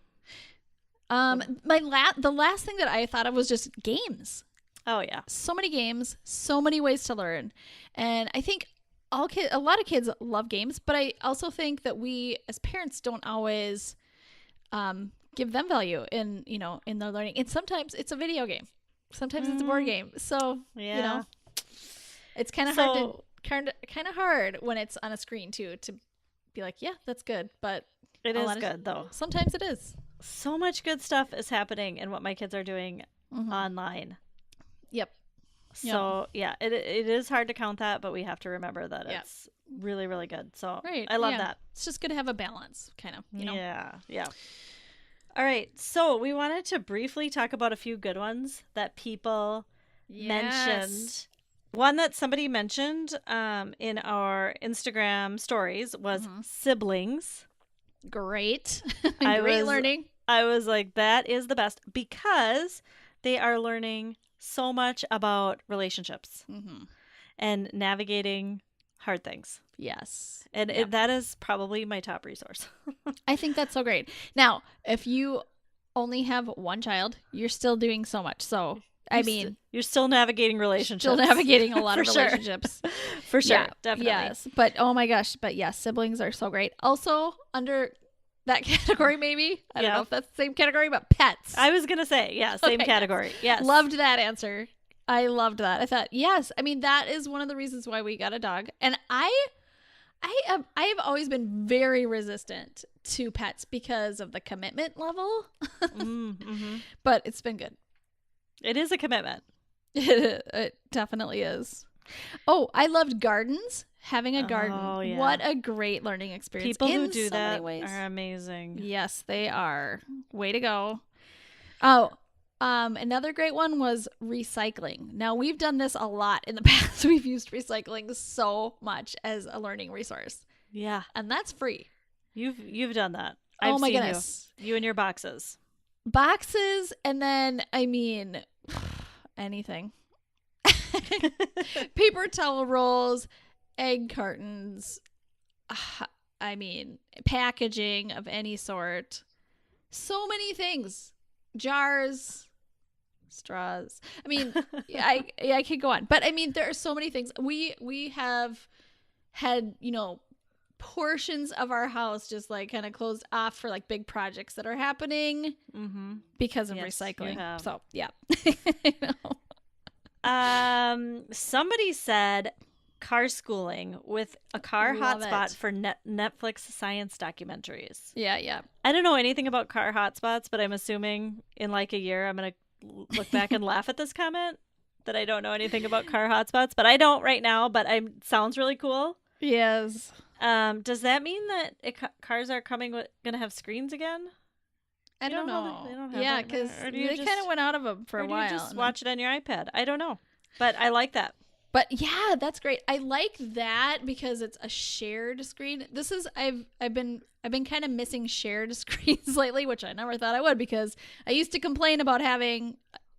The last thing that I thought of was just games. Oh yeah. So many games, so many ways to learn. And I think a lot of kids love games, but I also think that we as parents don't always give them value in their learning. And sometimes it's a video game. Sometimes it's a board game. So, it's kind of hard when it's on a screen too to be like, yeah, that's good, but it is good though. Sometimes it is. So much good stuff is happening in what my kids are doing online. Yep. So it is hard to count that, but we have to remember that it's really, really good. So I love that. It's just good to have a balance, kind of. Yeah. All right. So we wanted to briefly talk about a few good ones that people mentioned. One that somebody mentioned in our Instagram stories was siblings. Great. Great learning. I was like, that is the best because they are learning so much about relationships and navigating hard things. Yes. And that is probably my top resource. I think that's so great. Now, if you only have one child, you're still doing so much. So you're still navigating relationships. Still navigating a lot of relationships. For sure. Definitely. Yes. But oh my gosh. But yes, siblings are so great. Also, under that category, maybe. I don't know if that's the same category, but pets. I was going to say, same category. Yes. Loved that answer. I loved that. I thought, yes. I mean, that is one of the reasons why we got a dog. And I have always been very resistant to pets because of the commitment level. But it's been good. It is a commitment. It definitely is. Oh, I loved gardens. Having a garden. Oh, yeah. What a great learning experience. People who do that are amazing. Yes, they are. Way to go. Oh, Another great one was recycling. Now, we've done this a lot in the past. We've used recycling so much as a learning resource. Yeah. And that's free. You've done that. Oh I've my seen goodness. You and your boxes. Boxes, and then, I mean, anything. Paper towel rolls, egg cartons, I mean, packaging of any sort. So many things. Jars, straws. I mean, I could go on. But I mean, there are so many things. We have had, portions of our house just like kind of closed off for like big projects that are happening because of recycling. So, yeah. Somebody said car schooling with a car hotspot for Netflix science documentaries. Yeah. I don't know anything about car hotspots, but I'm assuming in like a year I'm going to look back and laugh at this comment that I don't know anything about car hotspots, but I don't right now, but it sounds really cool. Yes. Does that mean that cars are going to have screens again? I don't know. They don't have yeah, because they kind of went out of them for a while. Or do you just watch it on your iPad? I don't know. But I like that. But yeah, that's great. I like that because it's a shared screen. I've been kind of missing shared screens lately, which I never thought I would, because I used to complain about having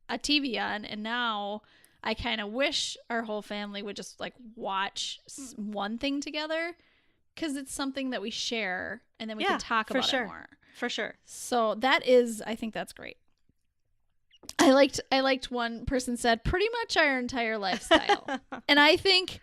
a TV on, and now I kind of wish our whole family would just like watch one thing together, because it's something that we share, and then we can talk about it more. For sure. So I think that's great. I liked one person said pretty much our entire lifestyle. And I think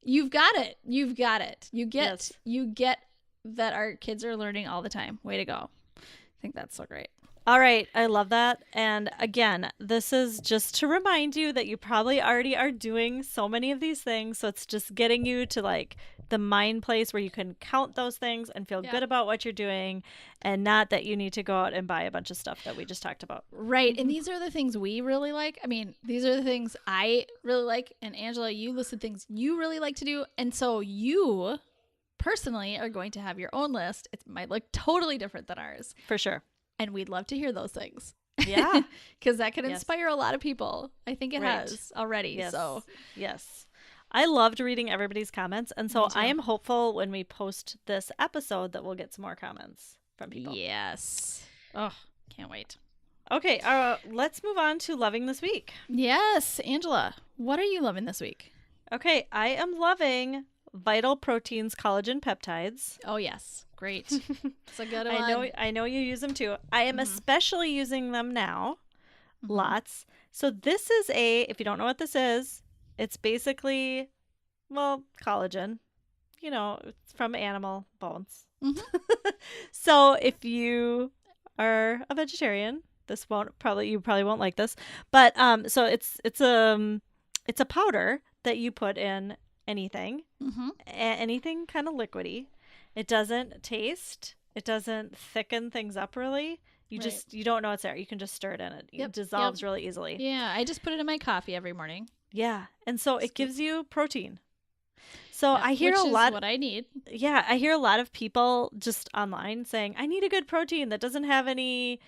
you've got it. You get that our kids are learning all the time. Way to go. I think that's so great. All right. I love that. And again, this is just to remind you that you probably already are doing so many of these things. So it's just getting you to like the mind place where you can count those things and feel good about what you're doing, and not that you need to go out and buy a bunch of stuff that we just talked about. Right. And these are the things we really like. I mean, these are the things I really like. And Angela, you listed things you really like to do. And so you personally are going to have your own list. It might look totally different than ours. For sure. And we'd love to hear those things. Yeah. Because that could inspire a lot of people. I think it has already. Yes. So, yes. I loved reading everybody's comments. And so I am hopeful when we post this episode that we'll get some more comments from people. Yes. Oh, can't wait. Okay. Let's move on to loving this week. Yes. Angela, what are you loving this week? Okay. I am loving Vital Proteins Collagen Peptides. Oh, yes. Great. It's a good one. I know you use them too. I am especially using them now. Lots. So this is if you don't know what this is, it's basically, collagen. It's from animal bones. So if you are a vegetarian, you probably won't like this. But so it's a powder that you put in anything, anything kind of liquidy. It doesn't taste. It doesn't thicken things up really. You don't know it's there. You can just stir it in. It dissolves really easily. Yeah, I just put it in my coffee every morning. Yeah, and so it gives you protein. So I hear which a lot. Is what I need. Yeah, I hear a lot of people just online saying, "I need a good protein that doesn't have any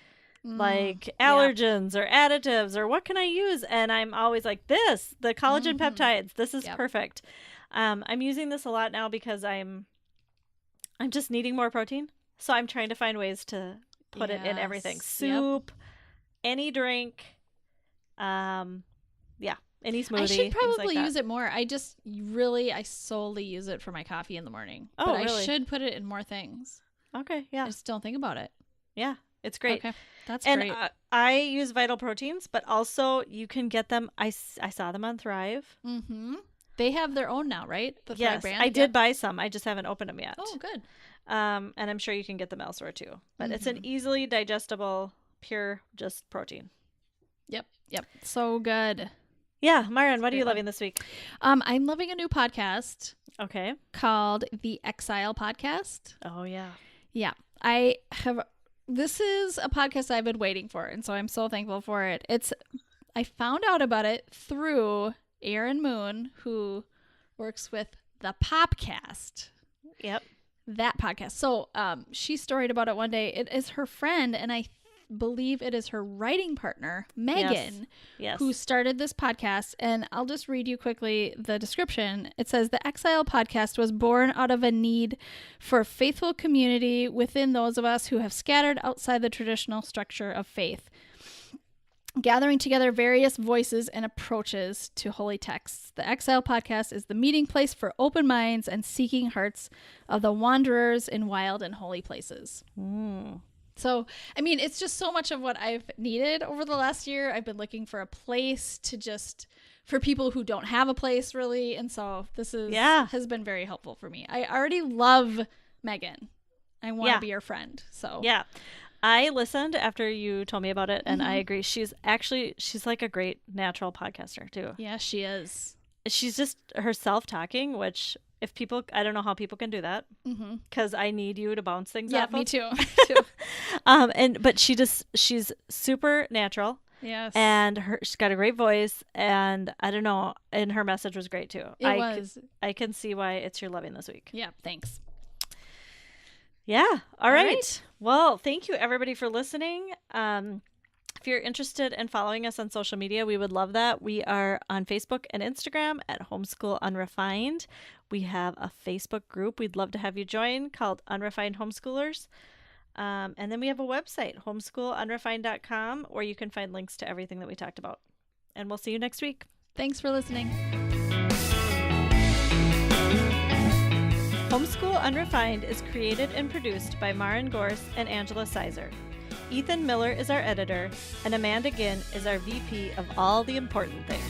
like allergens or additives, or what can I use?" And I'm always like, the collagen peptides. This is perfect. I'm using this a lot now because I'm just needing more protein. So I'm trying to find ways to put it in everything. Soup, any drink, any smoothie. I should probably like use it more. I solely use it for my coffee in the morning. Oh, but really? I should put it in more things. Okay, yeah. I just don't think about it. Yeah, it's great. Okay, that's and, great. I use Vital Proteins, but also you can get them. I saw them on Thrive. Mm-hmm. They have their own now, right? The Thrive brand? I did buy some. I just haven't opened them yet. Oh, good. And I'm sure you can get them elsewhere too. But it's an easily digestible, pure, just protein. Yep. So good. Yeah, Maren, what are you loving this week? I'm loving a new podcast. Okay. Called the Exile podcast. Oh, yeah. Yeah. This is a podcast I've been waiting for, and so I'm so thankful for it. I found out about it through Erin Moon, who works with the Popcast. Yep. That podcast. So she storied about it one day. It is her friend, and believe it is her writing partner, Megan, Yes. who started this podcast. And I'll just read you quickly the description. It says, the Exile podcast was born out of a need for faithful community within those of us who have scattered outside the traditional structure of faith, gathering together various voices and approaches to holy texts. The Exile podcast is the meeting place for open minds and seeking hearts of the wanderers in wild and holy places. So, I mean, it's just so much of what I've needed over the last year. I've been looking for a place to just, for people who don't have a place really. And so this is has been very helpful for me. I already love Megan. I want to be her friend. So yeah. I listened after you told me about it, and I agree. She's like a great natural podcaster too. Yeah, she is. She's just herself talking, which I don't know how people can do that, because I need you to bounce things off. Yeah, me too. But she's super natural. Yes. And she's got a great voice, and I don't know, and her message was great too. I can see why it's your loving this week. Yeah, thanks. Yeah. All right. Well, thank you everybody for listening. If you're interested in following us on social media, we would love that. We are on Facebook and Instagram at Homeschool Unrefined. We have a Facebook group we'd love to have you join called Unrefined Homeschoolers. And then we have a website, homeschoolunrefined.com, where you can find links to everything that we talked about. And we'll see you next week. Thanks for listening. Homeschool Unrefined is created and produced by Maren Gorse and Angela Sizer. Ethan Miller is our editor, and Amanda Ginn is our VP of all the important things.